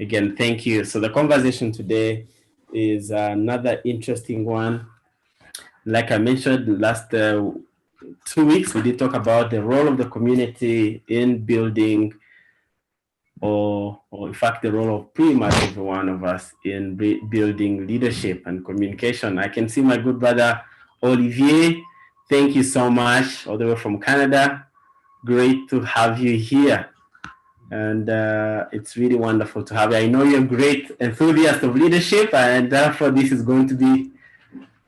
Again, thank you. So the conversation today is another interesting one. Like I mentioned, the last 2 weeks we did talk about the role of the community in building, or in fact, the role of pretty much every one of us in building leadership and communication. I can see my good brother Olivier. Thank you so much, all the way from Canada. Great to have you here. And it's really wonderful to have you. I know you're a great enthusiast of leadership, and therefore this is going to be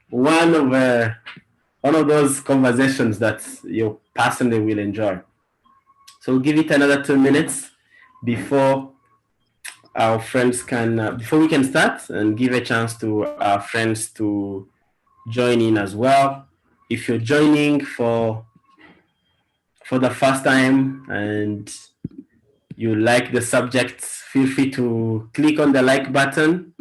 one of those conversations that you personally will enjoy. So we'll give it another 2 minutes before our friends can, before we can start, and give a chance to our friends to join in as well. If you're joining for the first time and you like the subject, feel free to click on the like button.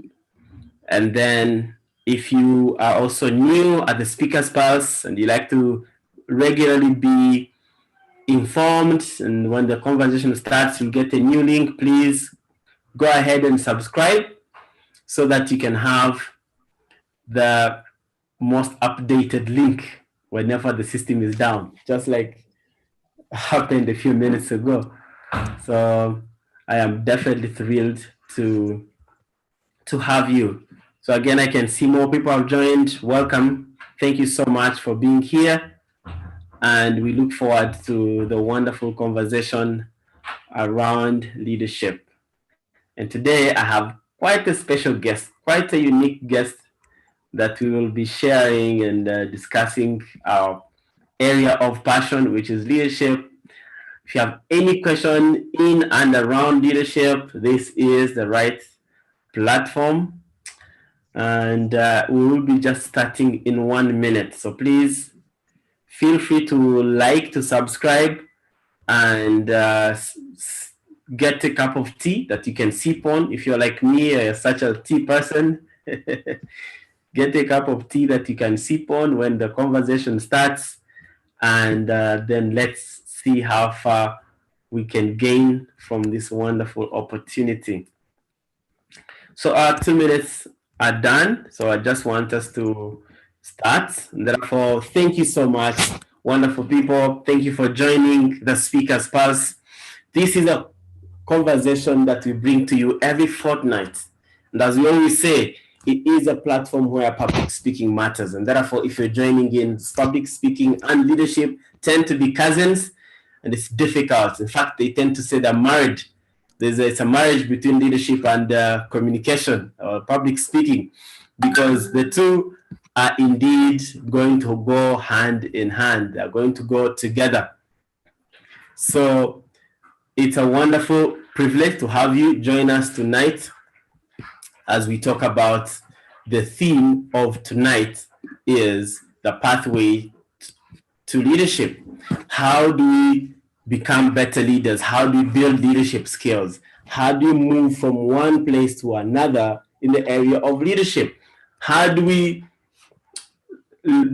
And then if you are also new at the Speaker's Pulse and you like to regularly be informed, and when the conversation starts, you'll get a new link, please go ahead and subscribe so that you can have the most updated link whenever the system is down, just like happened a few minutes ago. So I am definitely thrilled to have you. So again, I can see more people have joined. Welcome. Thank you so much for being here. And we look forward to the wonderful conversation around leadership. And today I have quite a special guest, quite a unique guest that we will be sharing and discussing our area of passion, which is leadership. If you have any question in and around leadership, this is the right platform. And we will be just starting in 1 minute. So please feel free to subscribe, and get a cup of tea that you can sip on. If you're like me, such a tea person, get a cup of tea that you can sip on when the conversation starts, and then let's see how far we can gain from this wonderful opportunity. So our 2 minutes are done. So I just want us to start. Therefore, thank you so much, wonderful people. Thank you for joining the Speaker's Pulse. This is a conversation that we bring to you every fortnight. And as we always say, it is a platform where public speaking matters. And therefore, if you're joining in, public speaking and leadership tend to be cousins, and it's difficult. In fact, they tend to say they're married. It's a marriage between leadership and communication or public speaking, because the two are indeed going to go hand in hand. They're going to go together. So it's a wonderful privilege to have you join us tonight as we talk about the theme of tonight is the pathway to leadership. How do we become better leaders? How do we build leadership skills? How do we move from one place to another in the area of leadership? How do we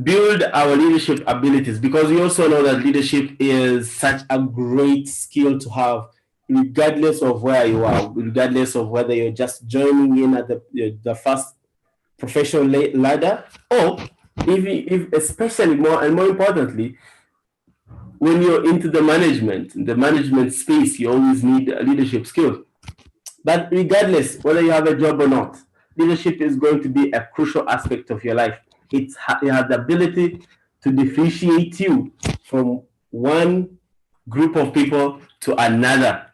build our leadership abilities? Because we also know that leadership is such a great skill to have, regardless of where you are, regardless of whether you're just joining in at the first professional ladder, or if especially more importantly, when you're into the management space, you always need leadership skills. But regardless whether you have a job or not, leadership is going to be a crucial aspect of your life. It has the ability to differentiate you from one group of people to another.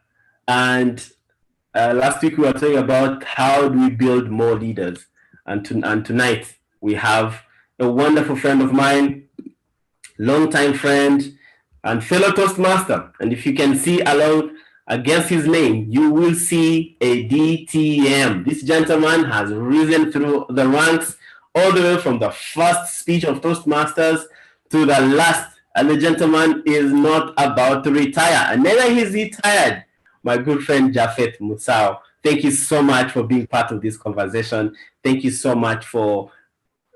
And last week we were talking about how do we build more leaders. And tonight we have a wonderful friend of mine, longtime friend, and fellow Toastmaster. And if you can see along against his name, you will see a DTM. This gentleman has risen through the ranks all the way from the first speech of Toastmasters to the last. And the gentleman is not about to retire. And neither is he tired. My good friend Japhet Musau, thank you so much for being part of this conversation. Thank you so much for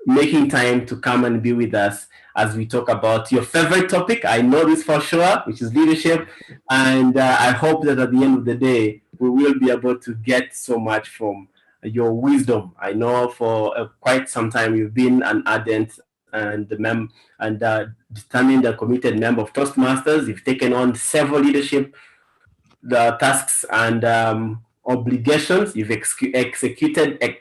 making time to come and be with us as we talk about your favorite topic. I know this for sure, which is leadership. And I hope that at the end of the day, we will be able to get so much from your wisdom. I know for quite some time you've been an ardent and determined and committed member of Toastmasters. You've taken on several leadership tasks and obligations. You've executed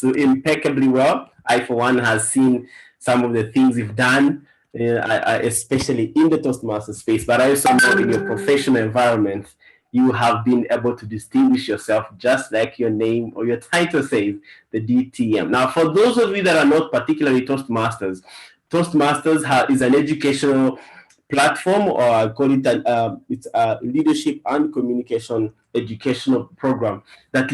impeccably well. I, for one, has seen some of the things you've done, especially in the Toastmaster space. But I also know in your professional environment, you have been able to distinguish yourself just like your name or your title says, the DTM. Now, for those of you that are not particularly Toastmasters, Toastmasters is an educational platform, or I call it it's a leadership and communication educational program that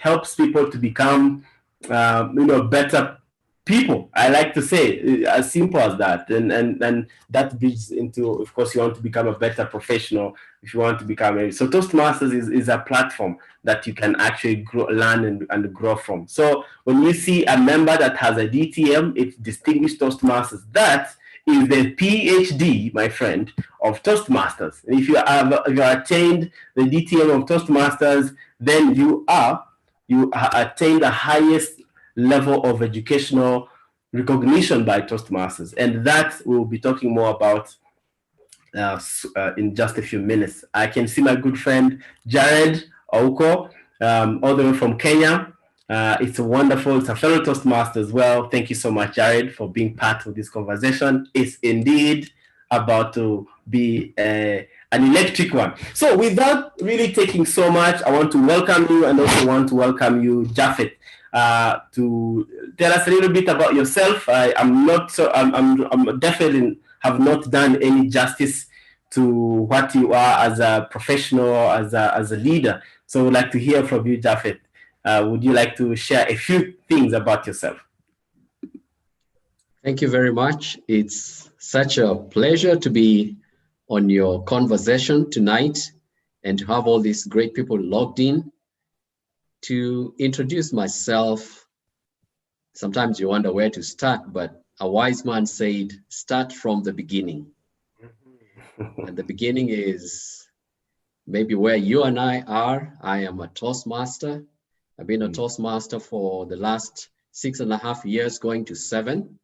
helps people to become better people. I like to say as simple as that, and that leads into, of course, you want to become a better professional. If you want to become so Toastmasters is a platform that you can actually learn and grow from. So when you see a member that has a DTM, it's Distinguished Toastmasters. That is the PhD, my friend, of Toastmasters. And if you have attained the DTM of Toastmasters, then you attained the highest level of educational recognition by Toastmasters. And that we'll be talking more about in just a few minutes. I can see my good friend Jared Ouko, all the way from Kenya. It's a fellow Toastmaster as well. Thank you so much, Jared, for being part of this conversation. It's indeed about to be an electric one. So without really taking so much, I want to welcome you, and also want to welcome you, Japhet, to tell us a little bit about yourself. I'm definitely have not done any justice to what you are as a professional, as a leader. So I would like to hear from you, Japhet. Would you like to share a few things about yourself? Thank you very much. It's such a pleasure to be on your conversation tonight and to have all these great people logged in. To introduce myself, sometimes you wonder where to start, but a wise man said, start from the beginning. And the beginning is maybe where you and I are. I am a Toastmaster. I've been a Toastmaster for the last 6.5 years, going to 7.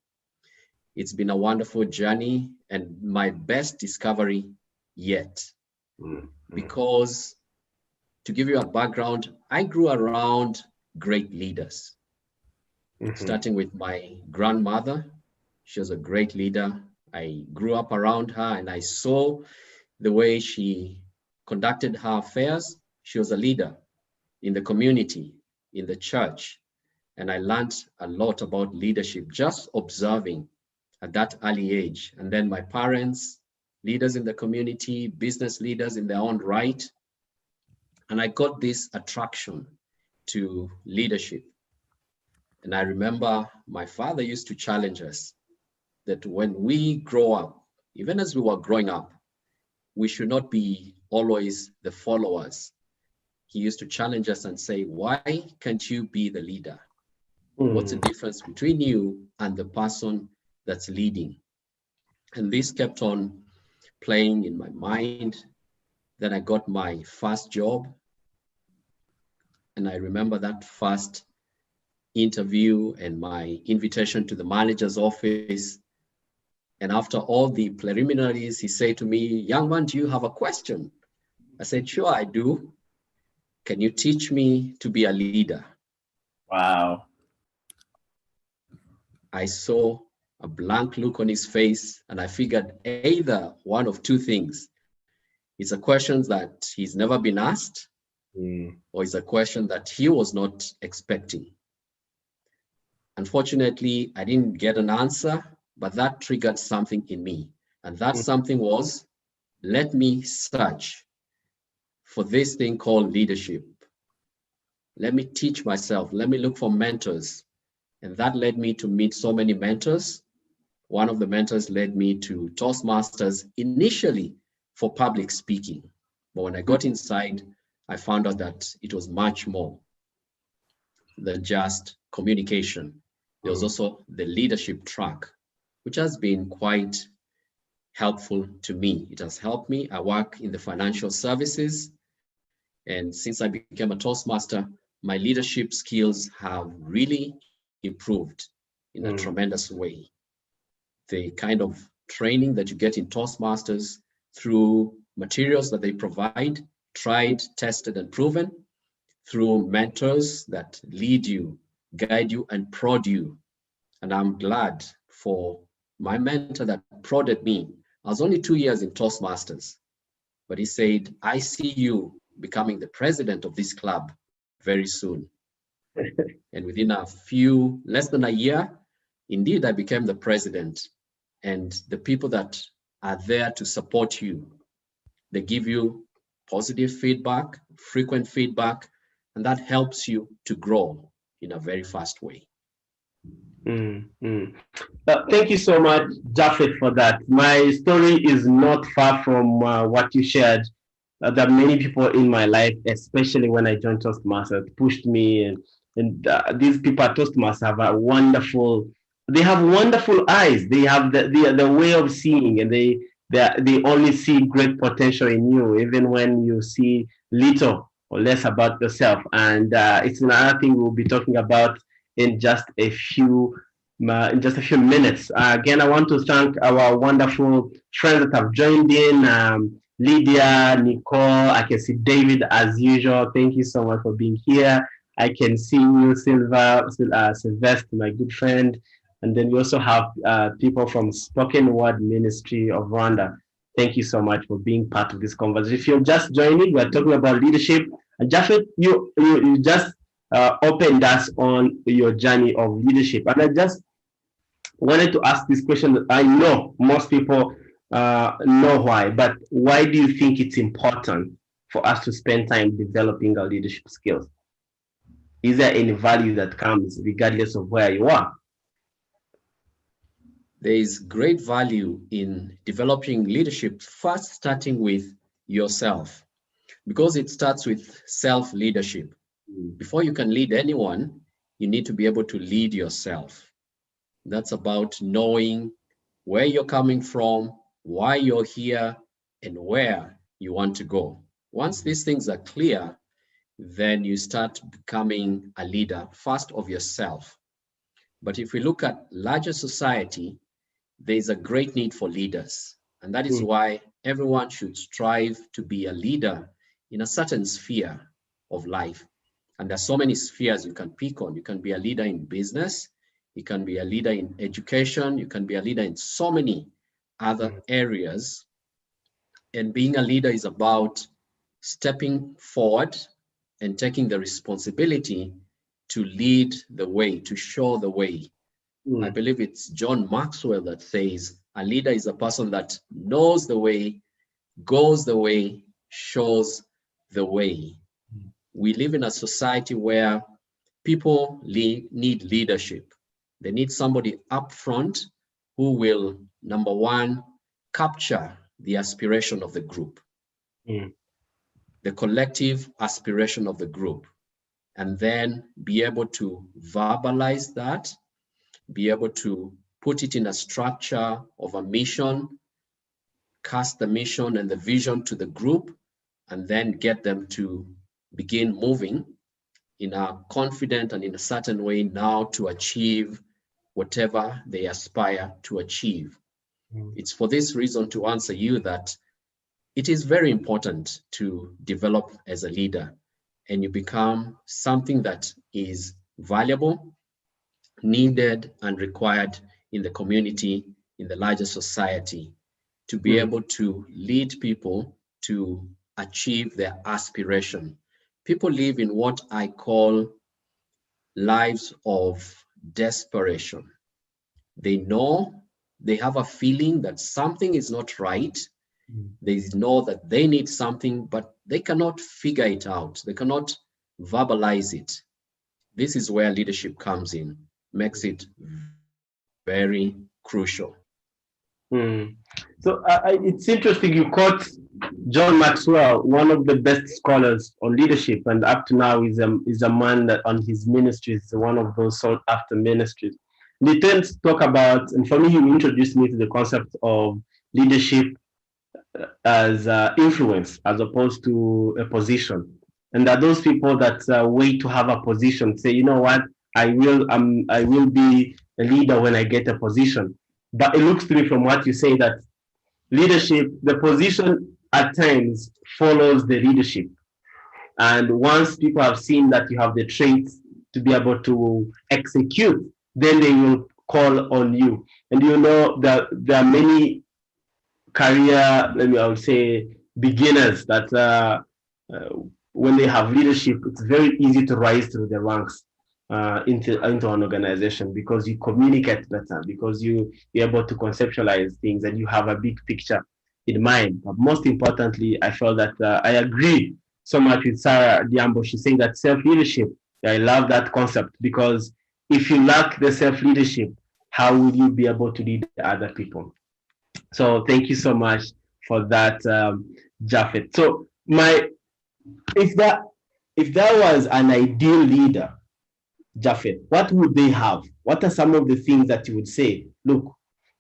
It's been a wonderful journey and my best discovery yet. Because to give you a background, I grew around great leaders, starting with my grandmother. She was a great leader. I grew up around her and I saw the way she conducted her affairs. She was a leader in the community, in the church. And I learned a lot about leadership, just observing at that early age. And then my parents, leaders in the community, business leaders in their own right. And I got this attraction to leadership. And I remember my father used to challenge us that when we grow up, even as we were growing up, we should not be always the followers. He used to challenge us and say, why can't you be the leader? What's the difference between you and the person that's leading? And this kept on playing in my mind. Then I got my first job. And I remember that first interview and my invitation to the manager's office. And after all the preliminaries, he said to me, young man, do you have a question? I said, sure, I do. Can you teach me to be a leader? Wow. I saw a blank look on his face, and I figured either one of two things. It's a question that he's never been asked, or it's a question that he was not expecting. Unfortunately, I didn't get an answer, but that triggered something in me. And that something was, let me search for this thing called leadership. Let me teach myself. Let me look for mentors. And that led me to meet so many mentors. One of the mentors led me to Toastmasters initially for public speaking. But when I got inside, I found out that it was much more than just communication. There was also the leadership track, which has been quite helpful to me. It has helped me. I work in the financial services, and since I became a Toastmaster, my leadership skills have really improved in a tremendous way. The kind of training that you get in Toastmasters through materials that they provide, tried, tested, and proven, through mentors that lead you, guide you, and prod you. And I'm glad for my mentor that prodded me. I was only 2 years in Toastmasters, but he said, I see you becoming the president of this club very soon. And within less than a year, indeed, I became the president. And the people that are there to support you, they give you positive feedback, frequent feedback, and that helps you to grow in a very fast way. Thank you so much, Japheth, for that. My story is not far from what you shared. There are many people in my life, especially when I joined Toastmasters, pushed me, and these people at Toastmasters have they have wonderful eyes. They have the way of seeing, and they only see great potential in you, even when you see little or less about yourself. And it's another thing we'll be talking about in just a few minutes. Again, I want to thank our wonderful friends that have joined in. Lydia, Nicole, I can see David as usual. Thank you so much for being here. I can see you, Sylvester, my good friend. And then we also have people from Spoken Word Ministry of Rwanda. Thank you so much for being part of this conversation. If you're just joining, we're talking about leadership. And Japheth, you just opened us on your journey of leadership. And I just wanted to ask this question that I know most people know why, but why do you think it's important for us to spend time developing our leadership skills? Is there any value that comes regardless of where you are? There is great value in developing leadership, first starting with yourself, because it starts with self-leadership. Before you can lead anyone, you need to be able to lead yourself. That's about knowing where you're coming from, why you're here, and where you want to go. Once these things are clear, then you start becoming a leader, first of yourself. But if we look at larger society, there's a great need for leaders. And that is why everyone should strive to be a leader in a certain sphere of life. And there's so many spheres you can pick on. You can be a leader in business. You can be a leader in education. You can be a leader in so many other areas. And being a leader is about stepping forward and taking the responsibility to lead the way, to show the way. I believe it's John Maxwell that says a leader is a person that knows the way, goes the way, shows the way. We live in a society where people need leadership. They need somebody up front who will, number one, capture the aspiration of the group, the collective aspiration of the group, and then be able to verbalize that, be able to put it in a structure of a mission, cast the mission and the vision to the group, and then get them to begin moving in a confident and in a certain way now to achieve whatever they aspire to achieve. It's for this reason, to answer you, that it is very important to develop as a leader, and you become something that is valuable, needed, and required in the community, in the larger society, to be able to lead people to achieve their aspiration. People live in what I call lives of desperation. They know, they have a feeling that something is not right. They know that they need something, but they cannot figure it out. They cannot verbalize it. This is where leadership comes in, makes it very crucial. So it's interesting you quote John Maxwell, one of the best scholars on leadership, and up to now is a man that on his ministries is one of those sought after ministries. they tend to talk about, and for me, you introduced me to the concept of leadership as influence as opposed to a position. And that those people that wait to have a position say, you know what, I will be a leader when I get a position. But it looks to me from what you say that leadership, the position at times follows the leadership. And once people have seen that you have the traits to be able to execute, then they will call on you. And you know that there are many career, I would say, beginners that uh, when they have leadership, it's very easy to rise through the ranks into an organization because you communicate better, because you're able to conceptualize things and you have a big picture in mind. But most importantly, I felt that I agree so much with Sarah Diambo. She's saying that self leadership. I love that concept because if you lack the self leadership, how will you be able to lead other people? So thank you so much for that, Japheth. So my if that if there was an ideal leader, Japheth, what would they have? What are some of the things that you would say? Look,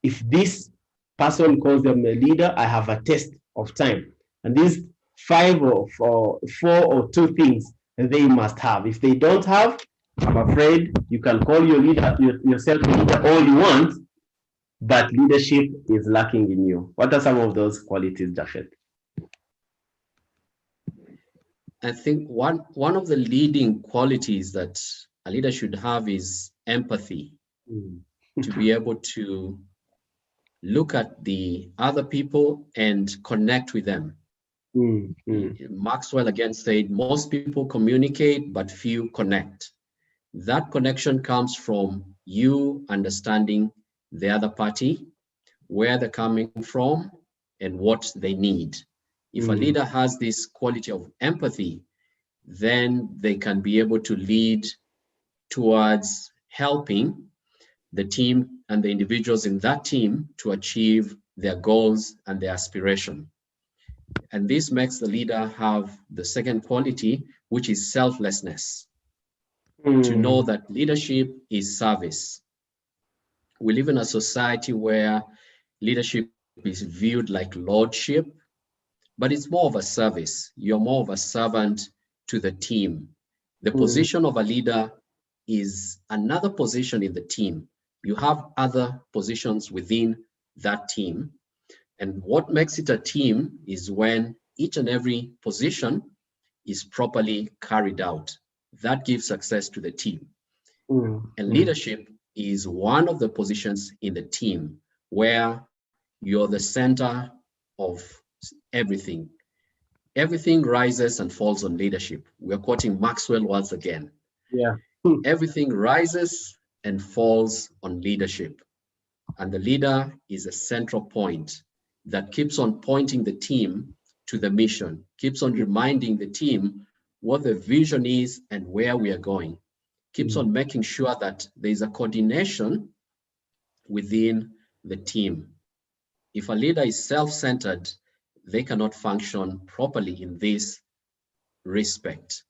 if this person calls them a leader, I have a test of time, and these five or four or two things they must have. If they don't have, I'm afraid you can call your leader yourself a leader all you want, but leadership is lacking in you. What are some of those qualities, Japheth? I think one of the leading qualities that a leader should have is empathy. To be able to look at the other people and connect with them. Maxwell again said, most people communicate, but few connect. That connection comes from you understanding the other party, where they're coming from, and what they need. If a leader has this quality of empathy, then they can be able to lead towards helping the team and the individuals in that team to achieve their goals and their aspiration. And this makes the leader have the second quality, which is selflessness. To know that leadership is service. We live in a society where leadership is viewed like lordship, but it's more of a service. You're more of a servant to the team. The position of a leader is another position in the team. You have other positions within that team. And what makes it a team is when each and every position is properly carried out. That gives success to the team. And leadership is one of the positions in the team where you're the center of everything. Everything rises and falls on leadership. We're quoting Maxwell once again. Yeah. Everything rises and falls on leadership. And the leader is a central point that keeps on pointing the team to the mission, keeps on reminding the team what the vision is and where we are going, keeps on making sure that there's a coordination within the team. If a leader is self-centered, they cannot function properly in this respect.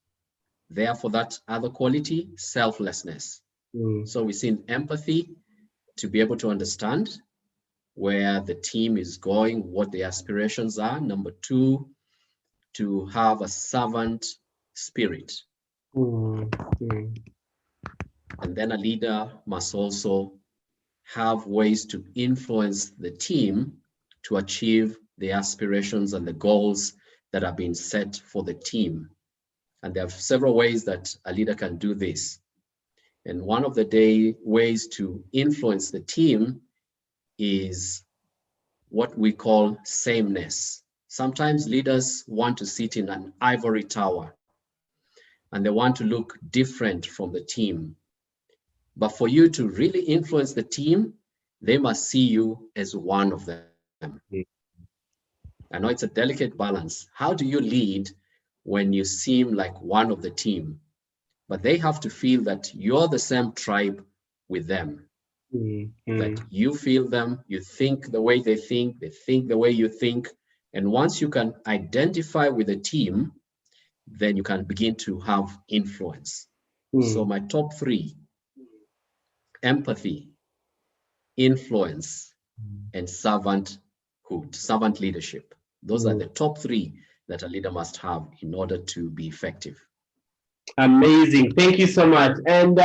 Therefore, that other quality, selflessness. So we see empathy to be able to understand where the team is going, what the aspirations are. Number two, to have a servant spirit. And then a leader must also have ways to influence the team to achieve the aspirations and the goals that have been set for the team. And there are several ways that a leader can do this. And one of the ways to influence the team is what we call sameness. Sometimes leaders want to sit in an ivory tower and they want to look different from the team. But for you to really influence the team, they must see you as one of them. I know it's a delicate balance. How do you lead when you seem like one of the team? But they have to feel that you're the same tribe with them. That you feel them, you think the way they think the way you think. And once you can identify with the team, then you can begin to have influence. So my top three: empathy, influence, and servant leadership. Those are the top three that a leader must have in order to be effective. Amazing. Thank you so much. And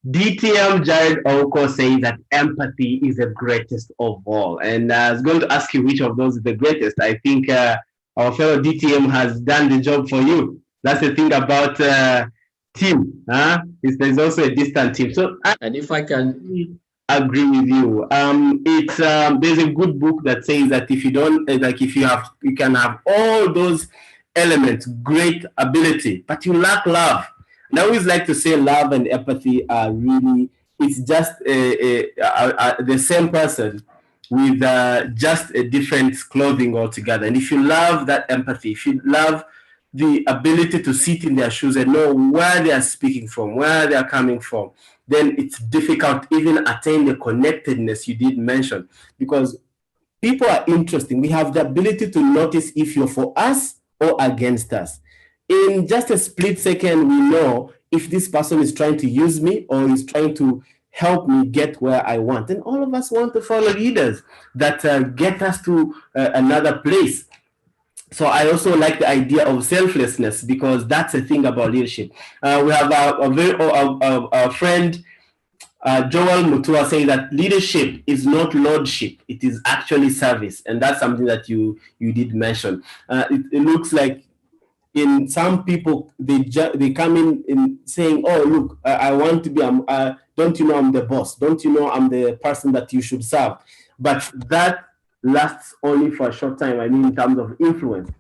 DTM Jared Oko says that empathy is the greatest of all. And I was going to ask you which of those is the greatest. I think our fellow DTM has done the job for you. That's the thing about team. There's also a distant team. So, and if I can agree with you. There's a good book that says that if you don't you can have all those elements, great ability, but you lack love. And I always like to say love and empathy are really, it's just the same person with just a different clothing altogether. And if you love that empathy, if you love the ability to sit in their shoes and know where they are speaking from, where they are coming from, then it's difficult to even attain the connectedness you did mention, because people are interesting. We have the ability to notice if you're for us or against us. In just a split second, we know if this person is trying to use me or is trying to help me get where I want. And all of us want to follow leaders that get us to another place. So I also like the idea of selflessness, because that's the thing about leadership. We have a friend, Joel Mutua, saying that leadership is not lordship; it is actually service, and that's something that you did mention. It looks like in some people they come in saying, "Oh, look, I want to be. Don't you know I'm the boss? Don't you know I'm the person that you should serve?" But that lasts only for a short time. I mean, in terms of influence.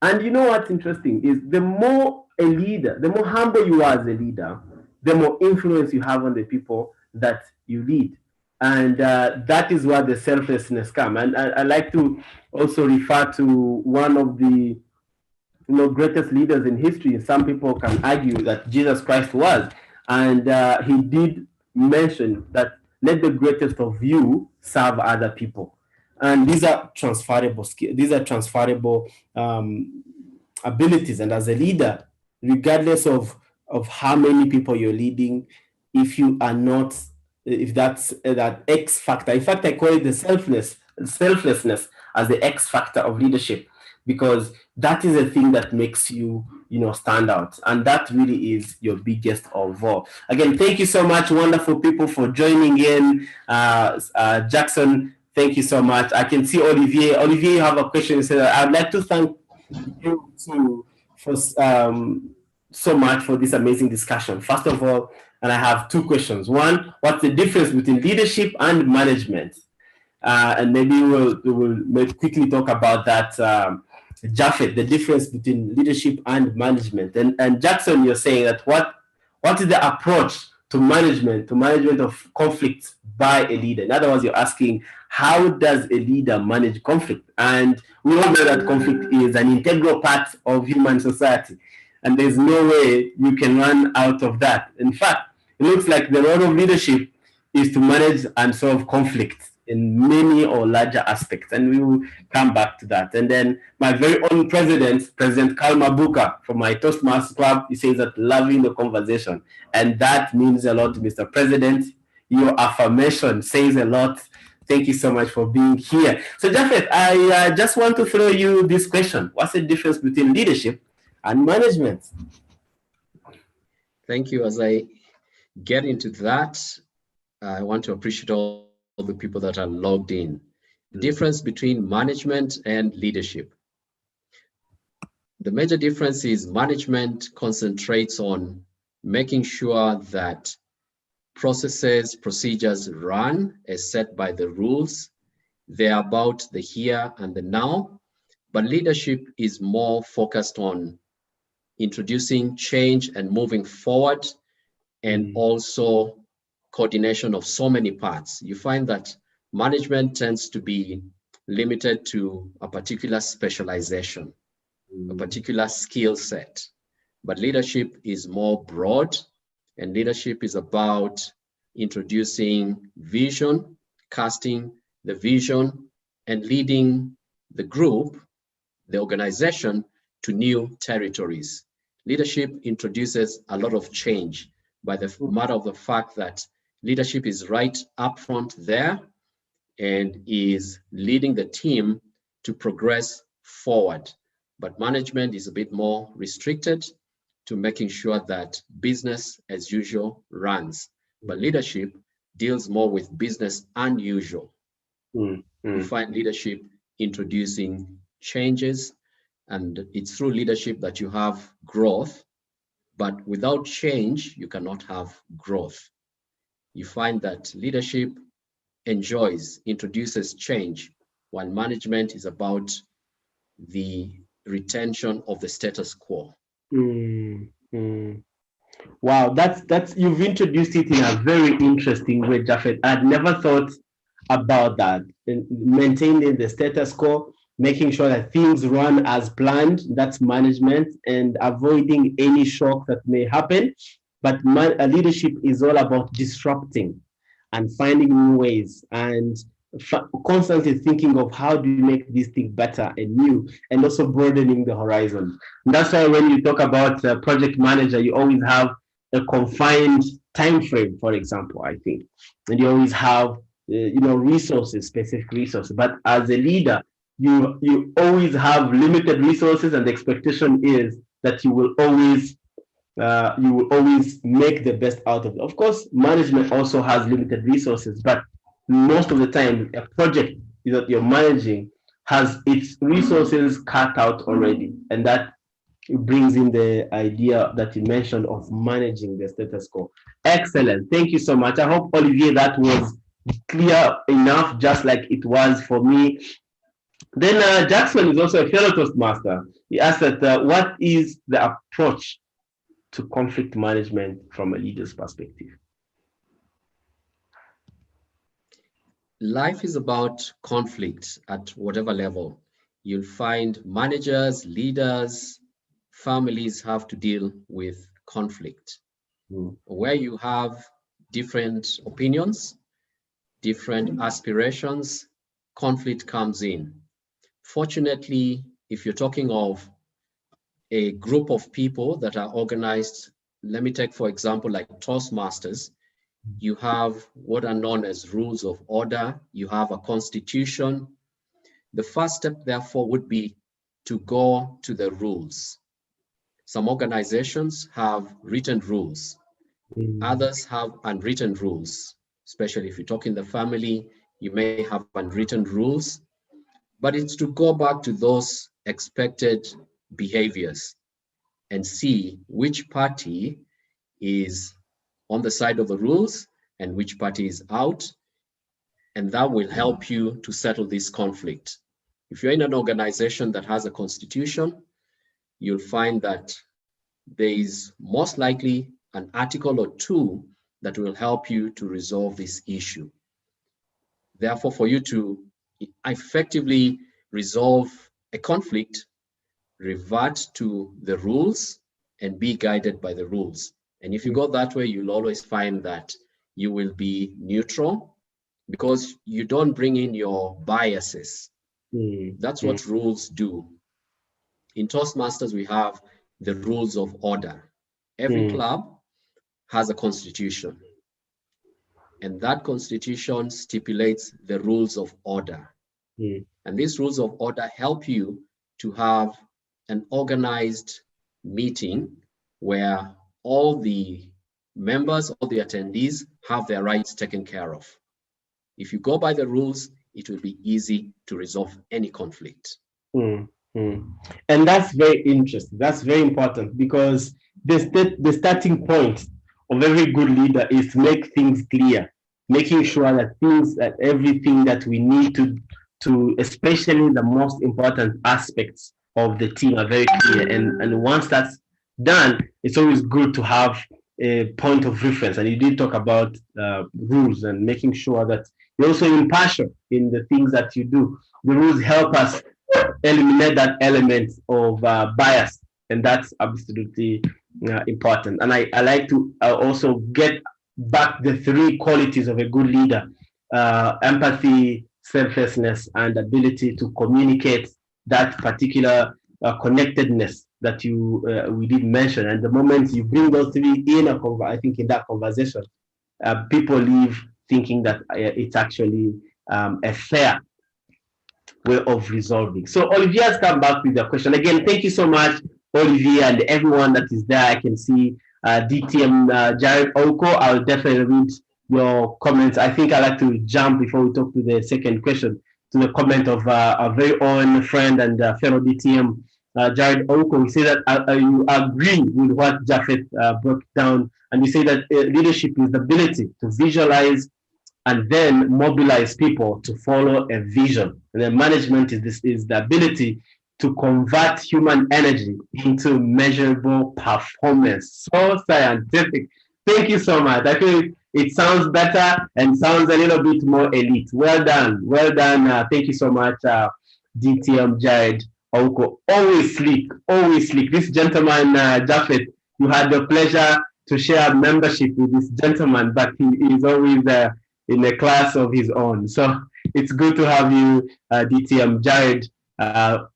And you know what's interesting is the more a leader, the more humble you are as a leader, the more influence you have on the people that you lead. And that is where the selflessness comes. And I like to also refer to one of the greatest leaders in history. Some people can argue that Jesus Christ was. And he did mention that let the greatest of you serve other people. And these are transferable skills. These are transferable abilities. And as a leader, regardless of how many people you're leading, if you are not, if that's that X factor. In fact, I call it the selflessness as the X factor of leadership, because that is the thing that makes you, stand out. And that really is your biggest of all. Again, thank you so much, wonderful people, for joining in. Jackson, thank you so much. I can see Olivier. Olivier, you have a question. So I'd like to thank you for so much for this amazing discussion. First of all, and I have two questions. One, what's the difference between leadership and management? And maybe we'll quickly talk about that. Japheth, the difference between leadership and management. And Jackson, you're saying that what is the approach to management of conflict by a leader? In other words, you're asking, how does a leader manage conflict? And we all know that conflict is an integral part of human society, and there's no way you can run out of that. In fact, it looks like the role of leadership is to manage and solve conflict in many or larger aspects, and we will come back to that. And then my very own President Karl Mabuka from my Toastmasters Club, he says that loving the conversation, and that means a lot, Mr. President. Your affirmation says a lot. Thank you so much for being here. So Japheth, I just want to throw you this question. What's the difference between leadership and management? Thank you. As I get into that, I want to appreciate all the people that are logged in. The difference between management and leadership. The major difference is management concentrates on making sure that processes, procedures run as set by the rules. They're about the here and the now, but leadership is more focused on introducing change and moving forward, and also coordination of so many parts. You find that management tends to be limited to a particular specialization, a particular skill set, but leadership is more broad, and leadership is about introducing vision, casting the vision, and leading the group, the organization, to new territories. Leadership introduces a lot of change by the matter of the fact that leadership is right up front there and is leading the team to progress forward. But management is a bit more restricted to making sure that business as usual runs. But leadership deals more with business unusual. You find leadership introducing changes, and it's through leadership that you have growth. But without change, you cannot have growth. You find that leadership introduces change, while management is about the retention of the status quo. Wow, that's you've introduced it in a very interesting way, Japhet. I'd never thought about that. Maintaining the status quo, making sure that things run as planned, that's management, and avoiding any shock that may happen. But leadership is all about disrupting and finding new ways and constantly thinking of how do you make this thing better and new, and also broadening the horizon. And that's why when you talk about project manager, you always have a confined time frame, for example, I think, and you always have resources, specific resources. But as a leader, you always have limited resources, and the expectation is that you will always make the best out of it. Of course, management also has limited resources, but most of the time, a project that you're managing has its resources cut out already, and that brings in the idea that you mentioned of managing the status quo. Excellent. Thank you so much. I hope, Olivier, that was clear enough, just like it was for me. Then Jackson is also a fellow Toastmaster. He asked that what is the approach to conflict management from a leader's perspective? Life is about conflict at whatever level. You'll find managers, leaders, families have to deal with conflict. Where you have different opinions, different aspirations, conflict comes in. Fortunately, if you're talking of a group of people that are organized, let me take, for example, like Toastmasters, you have what are known as rules of order, you have a constitution. The first step, therefore, would be to go to the rules. Some organizations have written rules. Others have unwritten rules, especially if you talk in the family, you may have unwritten rules, but it's to go back to those expected behaviors and see which party is on the side of the rules and which party is out, and that will help you to settle this conflict. If you're in an organization that has a constitution, you'll find that there is most likely an article or two that will help you to resolve this issue. Therefore, for you to effectively resolve a conflict, revert to the rules and be guided by the rules. And if you go that way, you'll always find that you will be neutral because you don't bring in your biases. That's what rules do. In Toastmasters, we have the rules of order. Every club has a constitution, and that constitution stipulates the rules of order. And these rules of order help you to have an organized meeting where all the members, all the attendees have their rights taken care of. If you go by the rules, it will be easy to resolve any conflict. And that's very interesting. That's very important, because the starting point of every good leader is to make things clear, making sure that everything that we need to especially the most important aspects of the team are very clear. And once that's done, it's always good to have a point of reference. And you did talk about rules and making sure that you're also impartial in the things that you do. The rules help us eliminate that element of bias, and that's absolutely important. And I like to also get back the three qualities of a good leader: empathy, selflessness, and ability to communicate that particular connectedness that we did mention. And the moment you bring those three in I think in that conversation, people leave thinking that it's actually a fair way of resolving. So Olivier has come back with a question. Again, thank you so much, Olivier, and everyone that is there. I can see DTM Jared Oko. I'll definitely read your comments. I think I like to jump before we talk to the second question to the comment of our very own friend and fellow DTM Jared Oko. We say that you agree with what Japheth broke down, and you say that leadership is the ability to visualize and then mobilize people to follow a vision. And then management is the ability to convert human energy into measurable performance. So scientific. Thank you so much. I feel it sounds better and sounds a little bit more elite. Well done. Well done. Thank you so much, DTM Jared Oko. Always sleek. Always sleek. This gentleman, Japheth, you had the pleasure to share membership with this gentleman, but he is always in a class of his own. So it's good to have you, DTM Jared,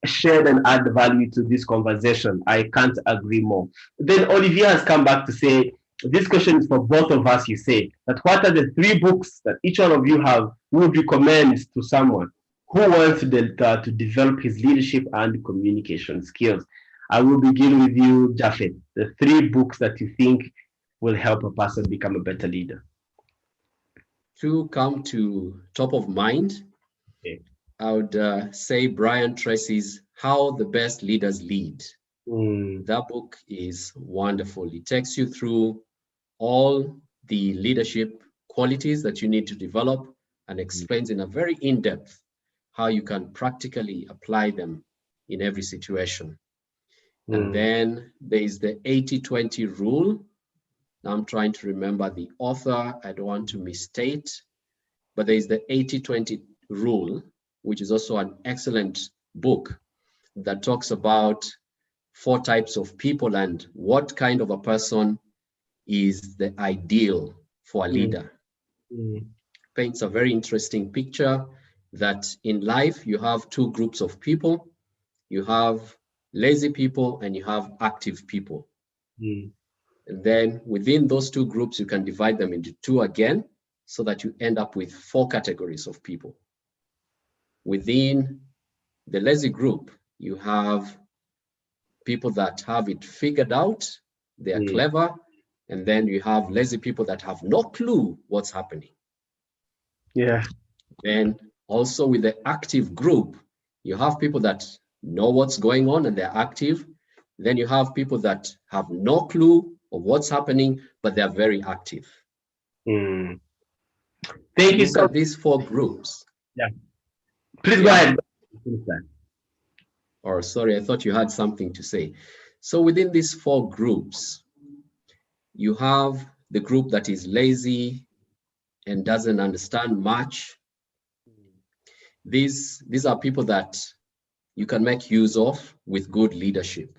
shared and add value to this conversation. I can't agree more. Then Olivier has come back to say, this question is for both of us, you say, that what are the 3 books that each one of you have would recommend to someone who wants to develop his leadership and communication skills? I will begin with you, Japheth. The 3 books that you think will help a person become a better leader. To come to top of mind, okay, I would say Brian Tracy's How the Best Leaders Lead. That book is wonderful. It takes you through all the leadership qualities that you need to develop and explains in a very in-depth how you can practically apply them in every situation. And then there is the 80-20 rule. I'm trying to remember the author. I don't want to misstate, but there is the 80-20 rule, which is also an excellent book that talks about 4 types of people and what kind of a person is the ideal for a leader. Paints a very interesting picture that in life you have 2 groups of people. You have lazy people and you have active people. And then within those 2 groups, you can divide them into 2 again, so that you end up with 4 categories of people. Within the lazy group, you have people that have it figured out, they are clever, and then you have lazy people that have no clue what's happening. Yeah. Then also with the active group, you have people that know what's going on and they're active. Then you have people that have no clue of what's happening, but they're very active. Thank you so much. These 4 groups. Yeah. Please go ahead. Or sorry, I thought you had something to say. So within these 4 groups, you have the group that is lazy and doesn't understand much. These are people that you can make use of with good leadership.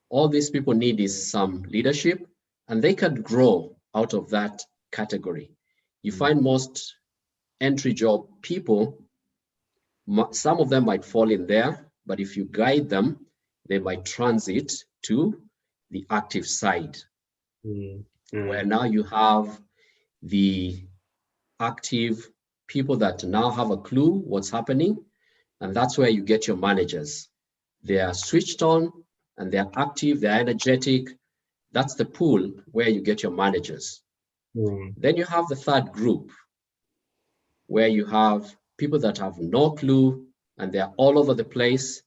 All these people need is some leadership, and they can grow out of that category. You find most entry job people, some of them might fall in there, but if you guide them, they might transit to the active side, where now you have the active people that now have a clue what's happening, and that's where you get your managers. They are switched on and they're active, they're energetic. That's the pool where you get your managers. Then you have the 3rd group, where you have people that have no clue and they're all over the place.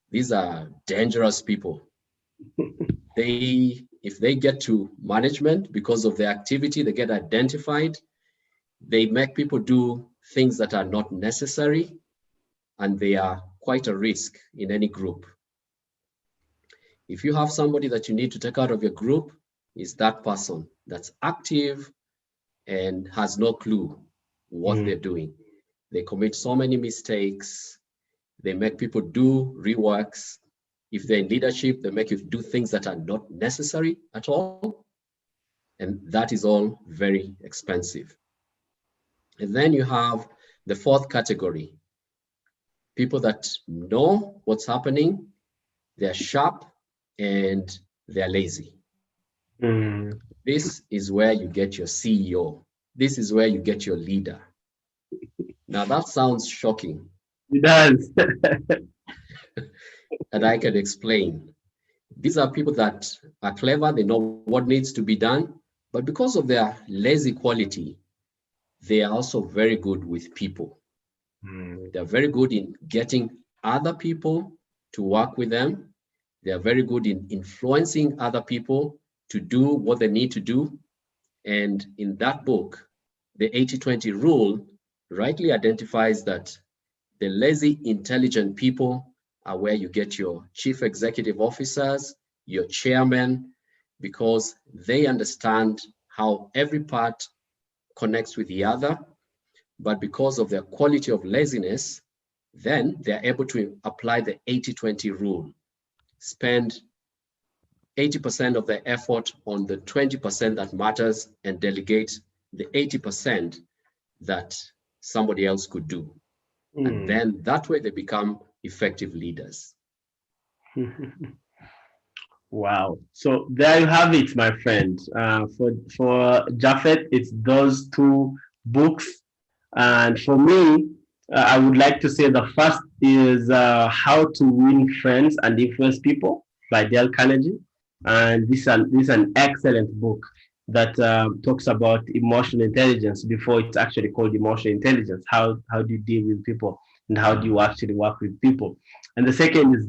These are dangerous people. If they get to management because of their activity, they get identified. They make people do things that are not necessary, and they are quite a risk in any group. If you have somebody that you need to take out of your group, is that person that's active and has no clue what they're doing. They commit so many mistakes. They make people do reworks. If they're in leadership, they make you do things that are not necessary at all. And that is all very expensive. And then you have the 4th category, people that know what's happening, they're sharp, and they're lazy. This is where you get your CEO. This is where you get your leader. Now that sounds shocking. It does. And I can explain. These are people that are clever, they know what needs to be done, but because of their lazy quality, they are also very good with people. They're very good in getting other people to work with them. They are very good in influencing other people to do what they need to do. And in that book, the 80-20 rule rightly identifies that the lazy, intelligent people are where you get your chief executive officers, your chairman, because they understand how every part connects with the other. But because of their quality of laziness, then they're able to apply the 80-20 rule, spend 80% of their effort on the 20% that matters and delegate the 80% that somebody else could do. And then that way they become effective leaders. Wow. So there you have it, my friend. For Japhet, it's those two books. And for me, I would like to say the first is How to Win Friends and Influence People by Dale Carnegie. And this is an excellent book that talks about emotional intelligence before it's actually called emotional intelligence. How do you deal with people and how do you actually work with people? And the second is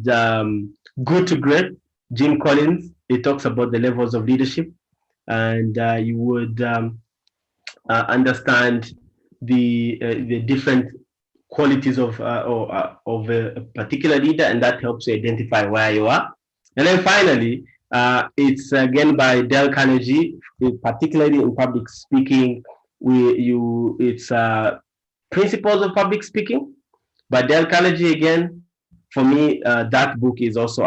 Good to Great, Jim Collins. It talks about the levels of leadership, and you would understand the different qualities of a particular leader, and that helps you identify where you are. And then finally, it's again by Dale Carnegie, particularly in public speaking. It's Principles of Public Speaking by Dale Carnegie again. For me, that book is also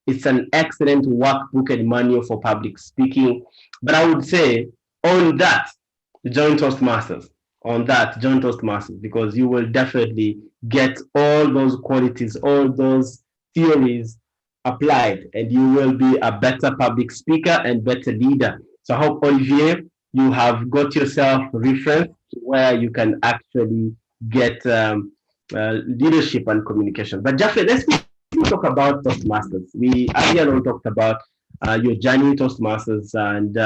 it's an excellent workbook and manual for public speaking. But I would say on that, join Toastmasters. Because you will definitely get all those qualities, all those theories applied, and you will be a better public speaker and better leader. So I hope, Olivier, you have got yourself referenced where you can actually get leadership and communication. But Jeffrey, let's talk about Toastmasters. We earlier on talked about your journey in Toastmasters, and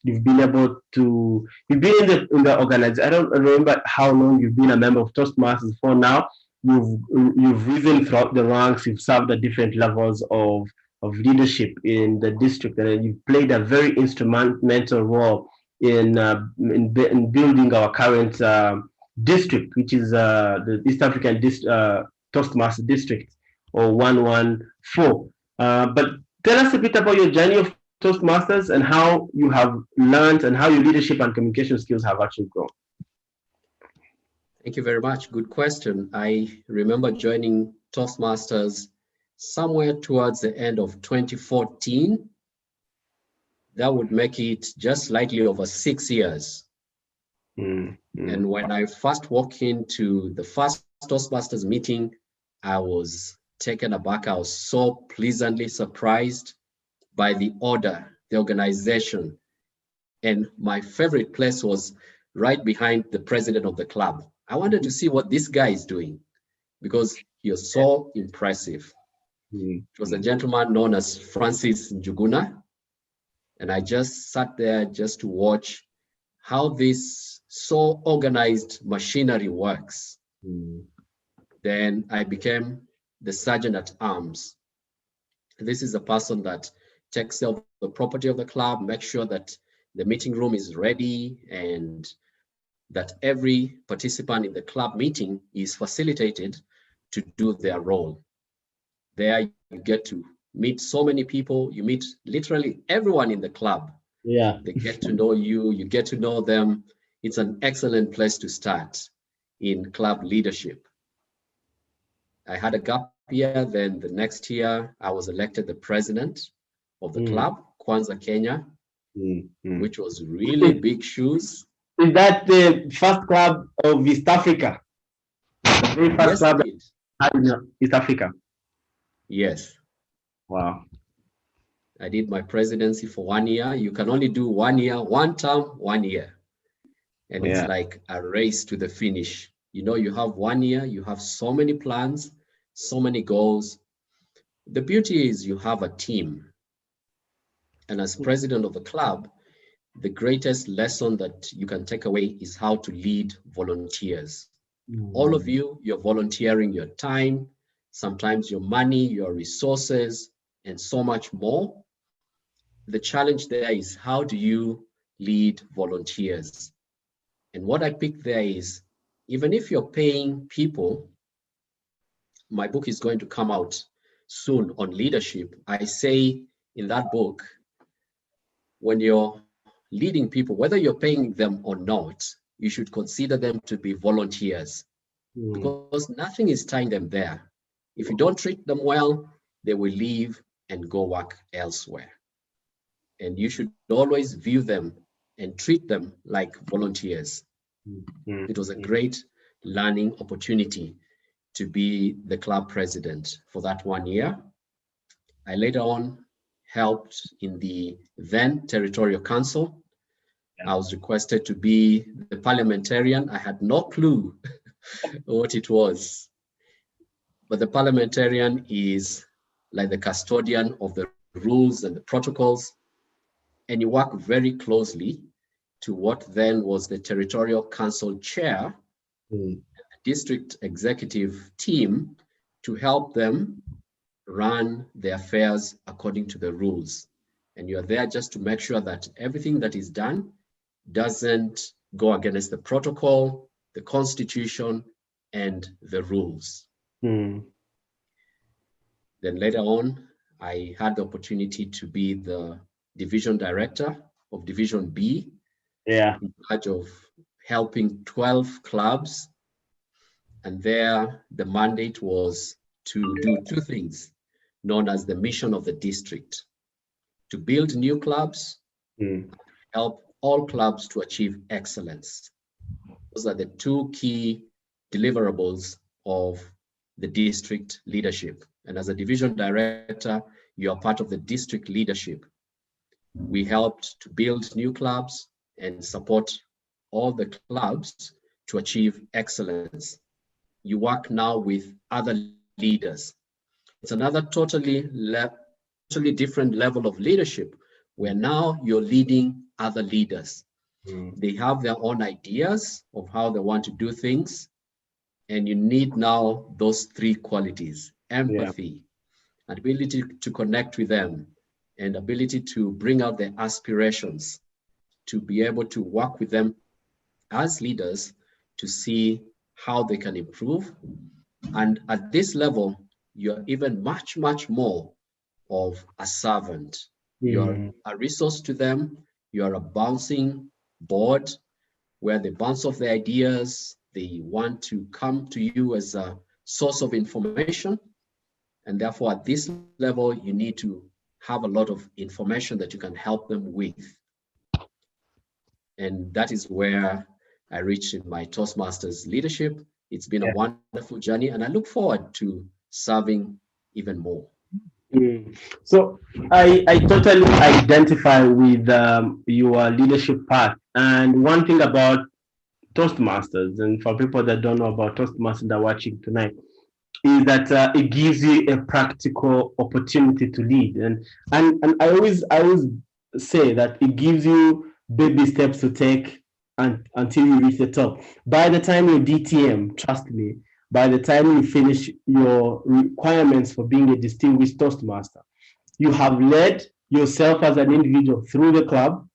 you've been in the organization. I don't remember how long you've been a member of Toastmasters for now. You've risen throughout the ranks. You've served at different levels of leadership in the district, and you've played a very instrumental role in building our current district, which is the East African Toastmaster district, or 114. But tell us a bit about your journey of Toastmasters and how you have learned and how your leadership and communication skills have actually grown. Thank you very much. Good question. I remember joining Toastmasters somewhere towards the end of 2014. That would make it just slightly over 6 years. And when I first walked into the first Toastmasters meeting, I was taken aback. I was so pleasantly surprised by the order, the organization. And my favorite place was right behind the president of the club. I wanted to see what this guy is doing because he was so impressive. It was a gentleman known as Francis Njuguna. And I just sat there just to watch how this so organized machinery works. Then I became the sergeant at arms. This is a person that takes care of the property of the club, makes sure that the meeting room is ready and that every participant in the club meeting is facilitated to do their role. There you get to meet so many people. You meet literally everyone in the club. Yeah. They get to know you, you get to know them. It's an excellent place to start in club leadership. I had a gap year, then the next year I was elected the president of the club, Kwanza Kenya, which was really big shoes. Is that the first club of East Africa? The very first club in East Africa? Yes. Wow. I did my presidency for 1 year. You can only do 1 year, 1 term, 1 year. And it's like a race to the finish. You know, you have 1 year, you have so many plans, so many goals. The beauty is you have a team. And as president of the club, the greatest lesson that you can take away is how to lead volunteers. All of you, you're volunteering your time, sometimes your money, your resources, and so much more. The challenge there is, how do you lead volunteers? And what I picked there is, even if you're paying people, my book is going to come out soon on leadership. I say in that book, when you're leading people, whether you're paying them or not, you should consider them to be volunteers, because nothing is tying them there. If you don't treat them well, they will leave and go work elsewhere. And you should always view them and treat them like volunteers. It was a great learning opportunity to be the club president for that 1 year. I later on helped in the then territorial council. I was requested to be the parliamentarian. I had no clue what it was. But the parliamentarian is like the custodian of the rules and the protocols. And you work very closely to what then was the territorial council chair, and the district executive team, to help them run their affairs according to the rules. And you're there just to make sure that everything that is done doesn't go against the protocol, the constitution, and the rules. Then later on, I had the opportunity to be the division director of Division B, in charge of helping 12 clubs. And there, the mandate was to do two things, known as the mission of the district: to build new clubs, help all clubs to achieve excellence. Those are the two key deliverables of the district leadership. And as a division director, you are part of the district leadership. We helped to build new clubs and support all the clubs to achieve excellence. You work now with other leaders. It's another totally different level of leadership, where now you're leading other leaders. They have their own ideas of how they want to do things. And you need now those three qualities: empathy, ability to connect with them, and ability to bring out their aspirations, to be able to work with them as leaders to see how they can improve. And at this level, you're even much, much more of a servant. You're a resource to them. You're a bouncing board where they bounce off their ideas. They want to come to you as a source of information. And therefore, at this level, you need to have a lot of information that you can help them with. And that is where I reached in my Toastmasters leadership. It's been a wonderful journey, and I look forward to serving even more. So I totally identify with your leadership path. And one thing about Toastmasters, and for people that don't know about Toastmasters that are watching tonight, is that it gives you a practical opportunity to lead. And I always say that it gives you baby steps to take until you reach the top. By the time you're DTM, trust me, by the time you finish your requirements for being a distinguished Toastmaster, you have led yourself as an individual through the club.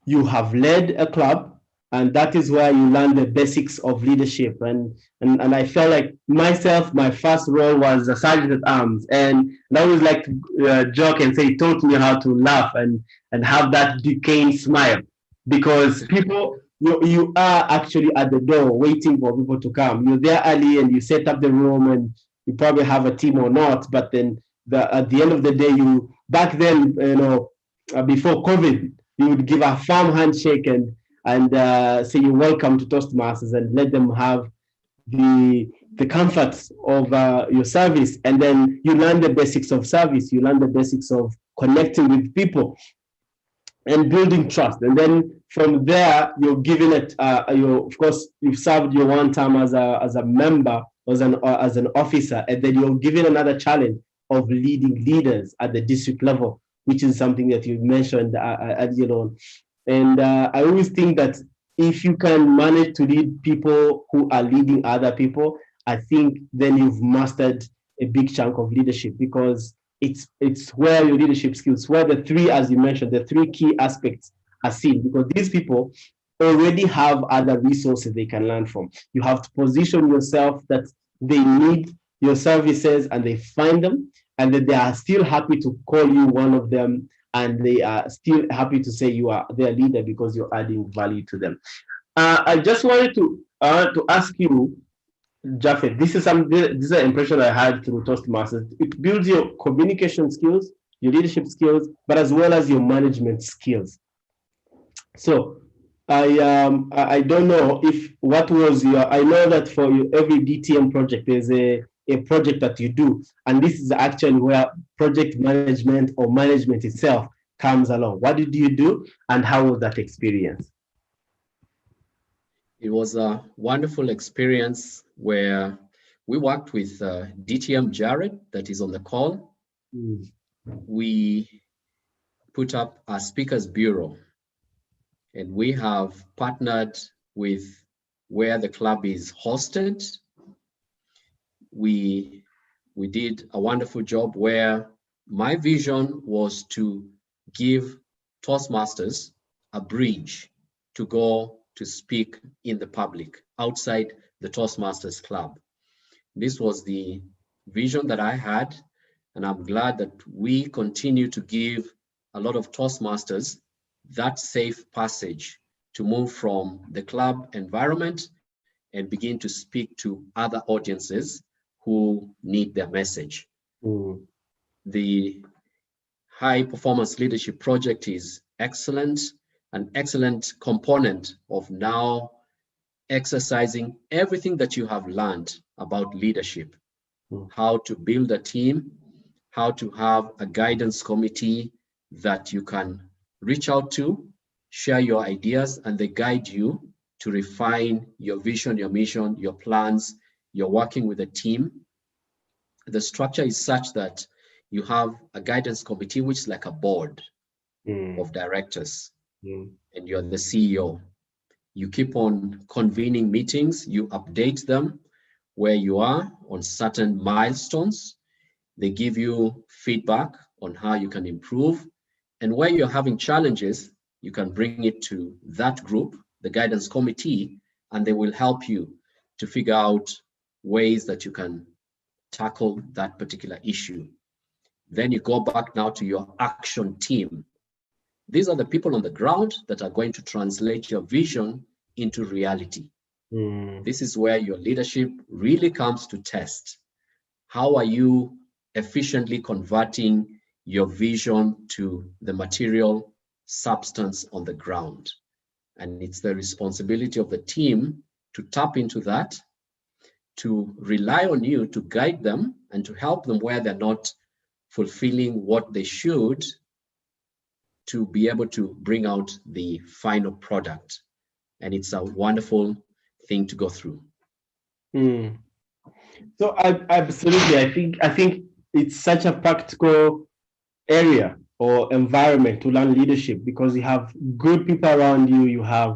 You have led a club, and that is where you learn the basics of leadership. And I felt like myself, my first role was a sergeant at arms, and I always like to joke and say it taught me how to laugh and have that Duquesne smile, because people, you are actually at the door waiting for people to come. You're there early and you set up the room, and you probably have a team or not, but then at the end of the day, back then, before COVID, you would give a firm handshake and say you're welcome to Toastmasters, and let them have the comforts of your service. And then you learn the basics of service. You learn the basics of connecting with people and building trust. And then from there, you're given it, of course, you've served your one time as a member, as an officer, and then you're given another challenge of leading leaders at the district level, which is something that you mentioned earlier on. And I always think that if you can manage to lead people who are leading other people, I think then you've mastered a big chunk of leadership, because it's where your leadership skills, where the three, as you mentioned, the three key aspects are seen, because these people already have other resources they can learn from. You have to position yourself that they need your services and they find them, and that they are still happy to call you one of them, and they are still happy to say you are their leader because you're adding value to them. I just wanted to ask you, Japhet, this is an impression I had through Toastmasters. It builds your communication skills, your leadership skills, but as well as your management skills. So I don't know if what was your, I know that for every DTM project, there's a project that you do, and this is actually where project management or management itself comes along. What did you do, and how was that experience? It was a wonderful experience where we worked with DTM Jared, that is on the call. We put up a speakers bureau, and we have partnered with where the club is hosted. We did a wonderful job where my vision was to give Toastmasters a bridge to go to speak in the public outside the Toastmasters Club. This was the vision that I had, and I'm glad that we continue to give a lot of Toastmasters that safe passage to move from the club environment and begin to speak to other audiences who need their message. The High Performance Leadership Project is excellent, an excellent component of now exercising everything that you have learned about leadership, how to build a team, how to have a guidance committee that you can reach out to, share your ideas, and they guide you to refine your vision, your mission, your plans. You're working with a team. The structure is such that you have a guidance committee, which is like a board of directors, and you're the CEO. You keep on convening meetings, you update them where you are on certain milestones. They give you feedback on how you can improve. And where you're having challenges, you can bring it to that group, the guidance committee, and they will help you to figure out ways that you can tackle that particular issue. Then you go back now to your action team. These are the people on the ground that are going to translate your vision into reality. This is where your leadership really comes to test. How are you efficiently converting your vision to the material substance on the ground? And it's the responsibility of the team to tap into that, to rely on you to guide them and to help them where they're not fulfilling what they should, to be able to bring out the final product. And it's a wonderful thing to go through. So absolutely, I think it's such a practical area or environment to learn leadership, because you have good people around you, you have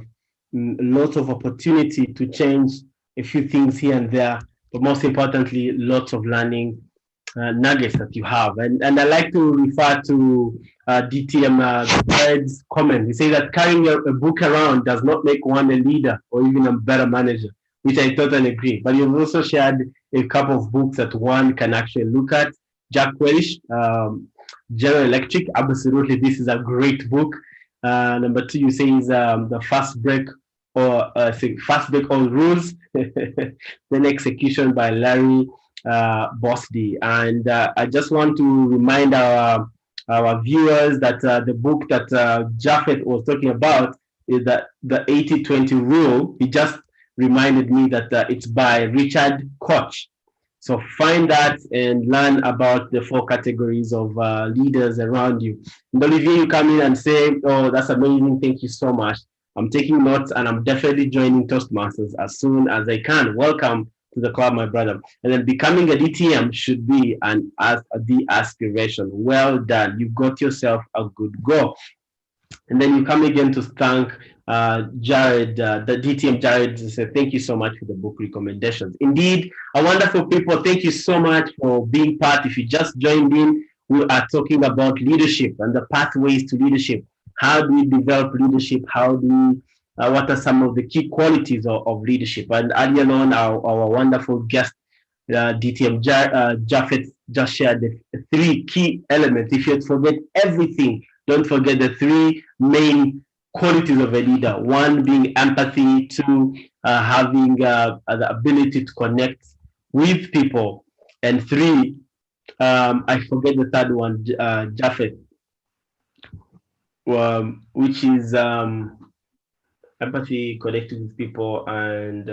lots of opportunity to change a few things here and there, but most importantly, lots of learning nuggets that you have. And I like to refer to DTM Jared's comment. He says that carrying a book around does not make one a leader or even a better manager, which I totally agree. But you've also shared a couple of books that one can actually look at. Jack Welch, General Electric, absolutely, this is a great book. Number two, you say is the Fast Break on Rules, then Execution by Larry Bosdy. And I just want to remind our viewers that the book that Japhet was talking about is that the 80-20 rule. He just reminded me that it's by Richard Koch. So find that and learn about the 4 categories of leaders around you. And Olivier, you come in and say, oh, that's amazing. Thank you so much. I'm taking notes and I'm definitely joining Toastmasters as soon as I can. Welcome to the club, my brother. And then becoming a DTM should be the aspiration. Well done. You got yourself a good goal. And then you come again to thank Jared, the DTM Jared, to say thank you so much for the book recommendations. Indeed, a wonderful people. Thank you so much for being part. If you just joined in, we are talking about leadership and the pathways to leadership. How do we develop leadership? How do we, what are some of the key qualities of leadership? And earlier on, our wonderful guest, DTM Japheth, just shared the 3 key elements. If you forget everything, don't forget the 3 main qualities of a leader. 1 being empathy, 2 having the ability to connect with people, and 3, I forget the 3rd one, Japheth, which is empathy, connecting with people, and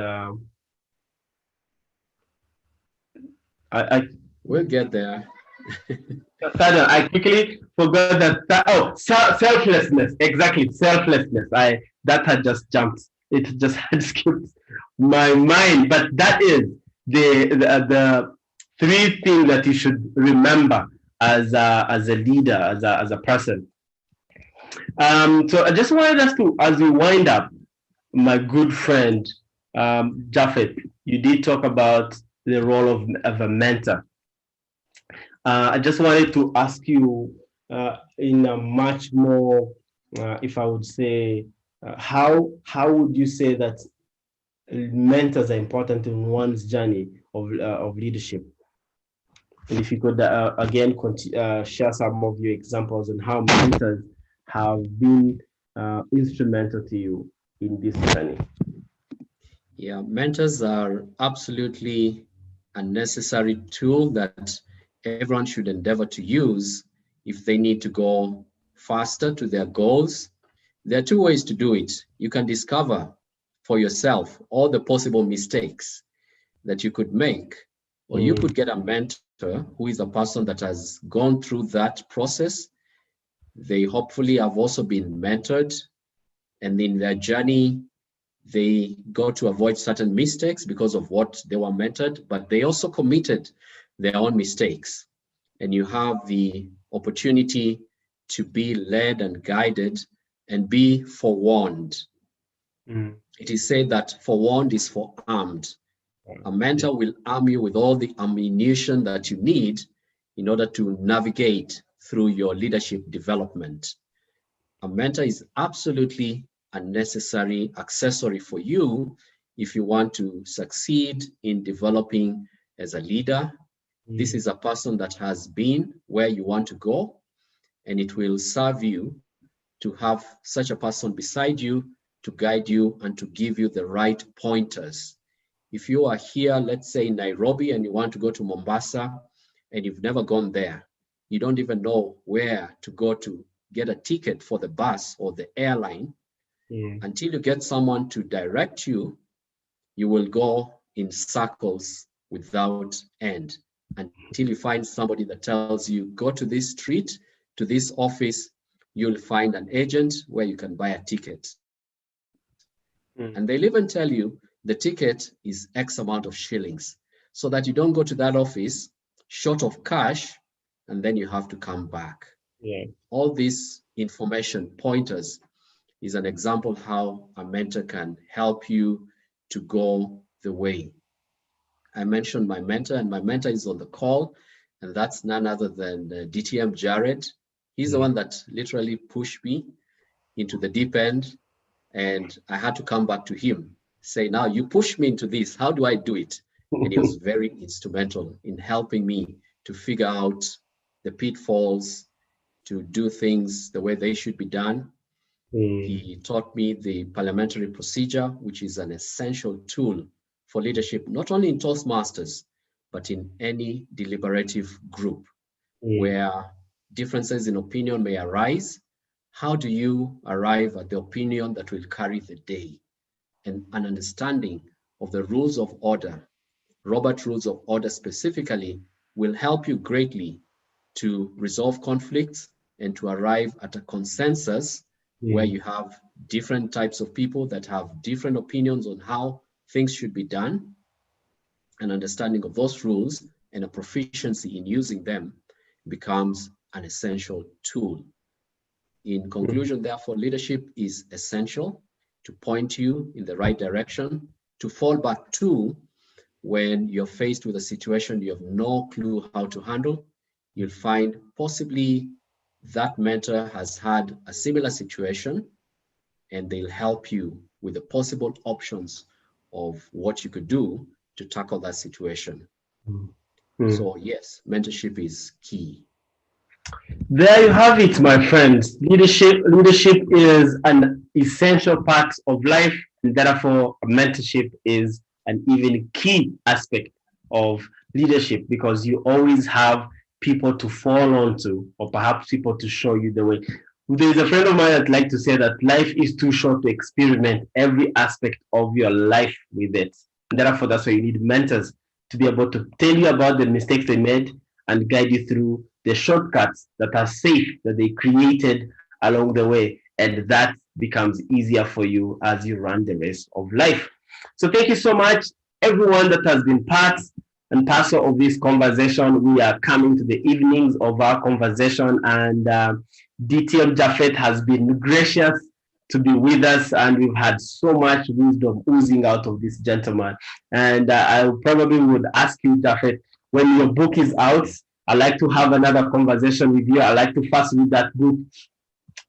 we'll get there. I quickly forgot that. Oh, selflessness. Exactly, selflessness. That had just jumped. It just had skipped my mind. But that is the 3 things that you should remember as a leader, as a person. So I just wanted us to, as we wind up, my good friend Japheth, you did talk about the role of a mentor. I just wanted to ask you in a much more, if I would say, how would you say that mentors are important in one's journey of leadership? And if you could again share some of your examples on how mentors have been instrumental to you in this journey. Yeah, mentors are absolutely a necessary tool that everyone should endeavor to use if they need to go faster to their goals. There are 2 ways to do it. You can discover for yourself all the possible mistakes that you could make, or you could get a mentor who is a person that has gone through that process. They hopefully have also been mentored, and in their journey, they got to avoid certain mistakes because of what they were mentored, but they also committed their own mistakes. And you have the opportunity to be led and guided and be forewarned. It is said that forewarned is forearmed. A mentor will arm you with all the ammunition that you need in order to navigate through your leadership development. A mentor is absolutely a necessary accessory for you if you want to succeed in developing as a leader. This is a person that has been where you want to go, and it will serve you to have such a person beside you to guide you and to give you the right pointers. If you are here, let's say in Nairobi, and you want to go to Mombasa, and you've never gone there, you don't even know where to go to get a ticket for the bus or the airline, until you get someone to direct you, you will go in circles without end until you find somebody that tells you, go to this street, to this office, you'll find an agent where you can buy a ticket. And they'll even tell you the ticket is X amount of shillings, so that you don't go to that office short of cash and then you have to come back. All these information pointers is an example how a mentor can help you to go the way. I mentioned my mentor, and my mentor is on the call, and that's none other than DTM Jared. He's the one that literally pushed me into the deep end, and I had to come back to him, say, now you pushed me into this, how do I do it? And he was very instrumental in helping me to figure out the pitfalls, to do things the way they should be done. He taught me the parliamentary procedure, which is an essential tool for leadership, not only in Toastmasters, but in any deliberative group where differences in opinion may arise. How do you arrive at the opinion that will carry the day? And an understanding of the rules of order Robert Rules of Order specifically will help you greatly to resolve conflicts and to arrive at a consensus where you have different types of people that have different opinions on how things should be done. An understanding of those rules and a proficiency in using them becomes an essential tool. In conclusion, therefore, leadership is essential to point you in the right direction, to fall back to when you're faced with a situation you have no clue how to handle. You'll find possibly that mentor has had a similar situation, and they'll help you with the possible options of what you could do to tackle that situation. So yes, mentorship is key. There you have it, my friends. Leadership is an essential part of life, and therefore mentorship is an even key aspect of leadership, because you always have people to fall onto, or perhaps people to show you the way. There's a friend of mine that like to say that life is too short to experiment every aspect of your life with it. And therefore, that's why you need mentors to be able to tell you about the mistakes they made and guide you through the shortcuts that are safe that they created along the way. And that becomes easier for you as you run the race of life. So thank you so much, everyone that has been part and parcel of this conversation. We are coming to the evenings of our conversation, and DTM Japheth has been gracious to be with us, and we've had so much wisdom oozing out of this gentleman. And I probably would ask you, Japheth, when your book is out, I'd like to have another conversation with you. I'd like to first read that book,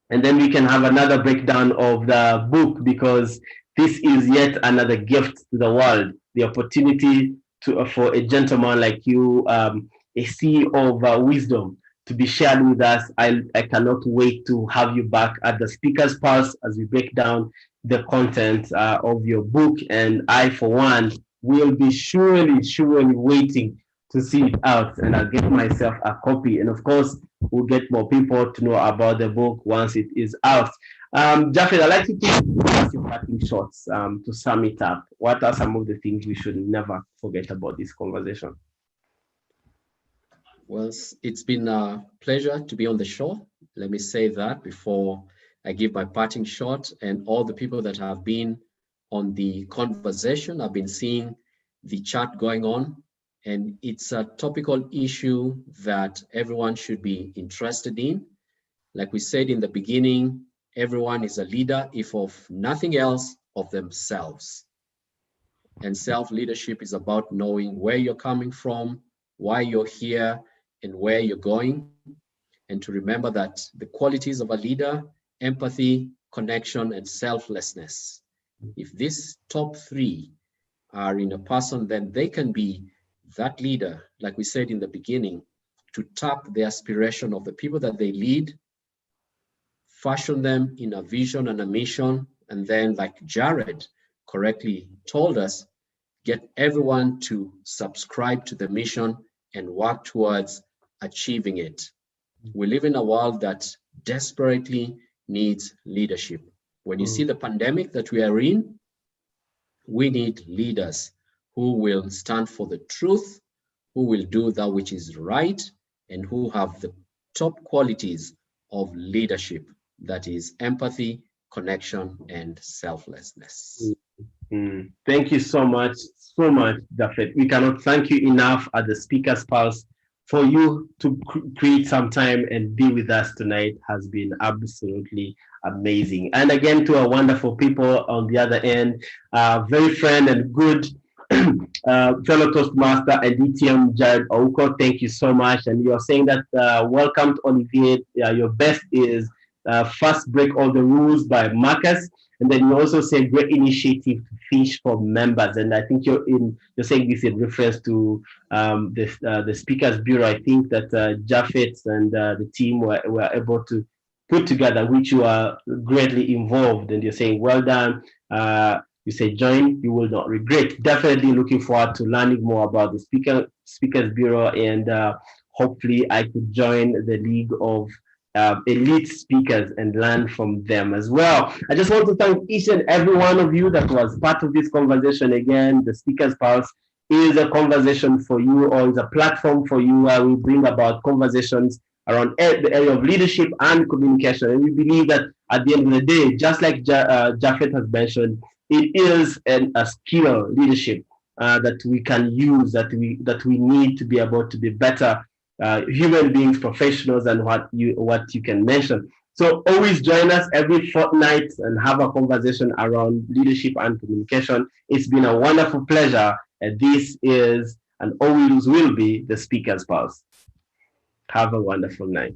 and then we can have another breakdown of the book, because this is yet another gift to the world, the opportunity to, for a gentleman like you, a sea of wisdom to be shared with us. I cannot wait to have you back at the Speaker's Pulse as we break down the content of your book. And I, for one, will be surely waiting to see it out, and I'll get myself a copy. And of course, we'll get more people to know about the book once it is out. Japheth, I'd like to ask you parting shots to sum it up. What are some of the things we should never forget about this conversation? Well, it's been a pleasure to be on the show. Let me say that before I give my parting shot, and all the people that have been on the conversation. I've been seeing the chat going on, and it's a topical issue that everyone should be interested in. Like we said in the beginning, everyone is a leader, if of nothing else, of themselves. And self-leadership is about knowing where you're coming from, why you're here, and where you're going. And to remember that the qualities of a leader: empathy, connection, and selflessness. If these top three are in a person, then they can be that leader, like we said in the beginning, to tap the aspiration of the people that they lead, fashion them in a vision and a mission, and then, like Jared correctly told us, get everyone to subscribe to the mission and work towards achieving it. We live in a world that desperately needs leadership. When you see the pandemic that we are in, we need leaders who will stand for the truth, who will do that which is right, and who have the top qualities of leadership, that is empathy, connection, and selflessness. Thank you so much, Japheth. We cannot thank you enough at the Speaker's Pulse. For you to create some time and be with us tonight has been absolutely amazing. And again, to our wonderful people on the other end, very friend and good fellow Toastmaster and DTM Jared Ouko, thank you so much. And you're saying that welcome to Olivier. Your best is first break all the rules by Marcus. And then you also say great initiative to fish for members. And I think you're saying this in reference to the Speakers Bureau. I think that Japheth and the team were able to put together, which you are greatly involved. And you're saying, well done. You say join, you will not regret. Definitely looking forward to learning more about the Speakers Bureau, and hopefully I could join the League of elite speakers and learn from them as well. I just want to thank each and every one of you that was part of this conversation. Again, the Speakers Pulse is a conversation for you, or is a platform for you where we bring about conversations around the area of leadership and communication. And we believe that at the end of the day, just like Japhet has mentioned, it is a skill, leadership, that we can use, that we need to be able to be better human beings, professionals, and what you can mention. So always join us every fortnight and have a conversation around leadership and communication. It's been a wonderful pleasure, and this is and always will be the Speaker's Pulse. Have a wonderful night.